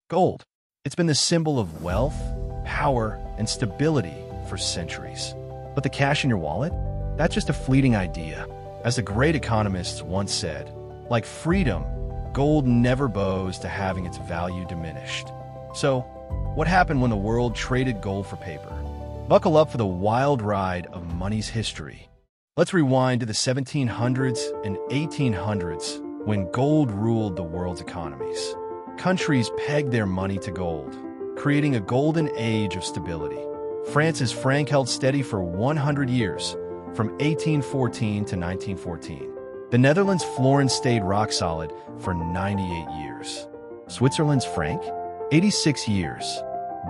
Gold. It's been the symbol of wealth, power, and stability for centuries. But the cash in your wallet? That's just a fleeting idea. As the great economists once said, like freedom, gold never bows to having its value diminished. So, what happened when the world traded gold for paper? Buckle up for the wild ride of money's history. Let's rewind to the 1700s and 1800s when gold ruled the world's economies. Countries pegged their money to gold, creating a golden age of stability. France's franc held steady for 100 years, from 1814 to 1914. The Netherlands' florin stayed rock solid for 98 years. Switzerland's franc? 86 years.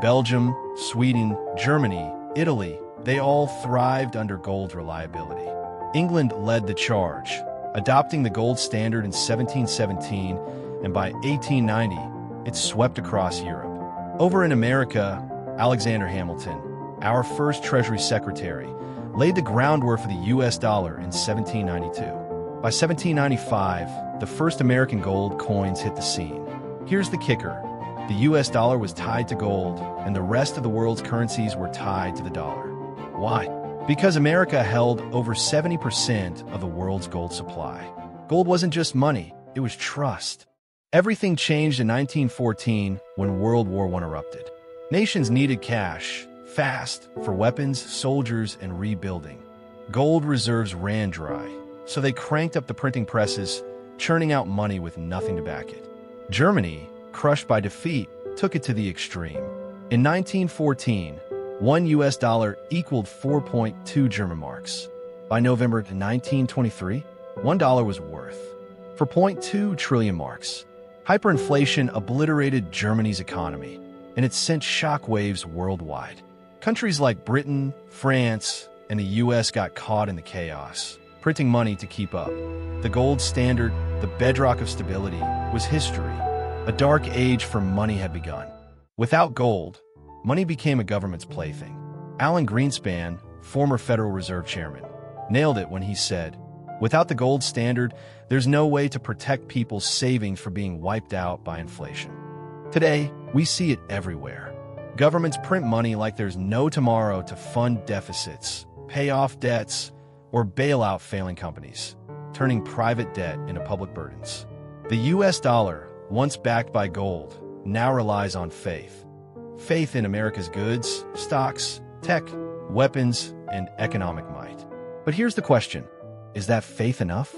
Belgium, Sweden, Germany, Italy, they all thrived under gold's reliability. England led the charge, adopting the gold standard in 1717, and by 1890, it swept across Europe. Over in America, Alexander Hamilton, our first Treasury Secretary, laid the groundwork for the US dollar in 1792. By 1795, the first American gold coins hit the scene. Here's the kicker. The US dollar was tied to gold, and the rest of the world's currencies were tied to the dollar. Why? Because America held over 70% of the world's gold supply. Gold wasn't just money, it was trust. Everything changed in 1914 when World War I erupted. Nations needed cash, fast, for weapons, soldiers, and rebuilding. Gold reserves ran dry, so they cranked up the printing presses, churning out money with nothing to back it. Germany, crushed by defeat, took it to the extreme. In 1914, one US dollar equaled 4.2 German marks. By November 1923, $1 was worth 4.2 trillion marks. Hyperinflation obliterated Germany's economy, and it sent shockwaves worldwide. Countries like Britain, France, and the US got caught in the chaos, printing money to keep up. The gold standard, the bedrock of stability, was history. A dark age for money had begun. Without gold, money became a government's plaything. Alan Greenspan, former Federal Reserve Chairman, nailed it when he said, "Without the gold standard, there's no way to protect people's savings from being wiped out by inflation." Today, we see it everywhere. Governments print money like there's no tomorrow to fund deficits, pay off debts, or bail out failing companies, turning private debt into public burdens. The US dollar, once backed by gold, now relies on faith. Faith in America's goods, stocks, tech, weapons, and economic might. But here's the question. Is that faith enough?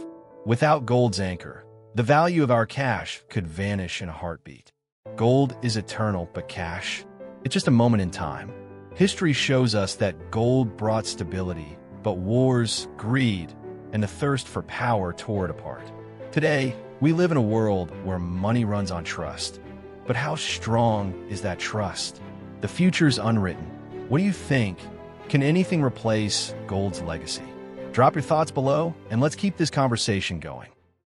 Without gold's anchor, the value of our cash could vanish in a heartbeat. Gold is eternal, but cash, it's just a moment in time. History shows us that gold brought stability, but wars, greed, and the thirst for power tore it apart. Today, we live in a world where money runs on trust. But how strong is that trust? The future's unwritten. What do you think? Can anything replace gold's legacy? Drop your thoughts below, and let's keep this conversation going.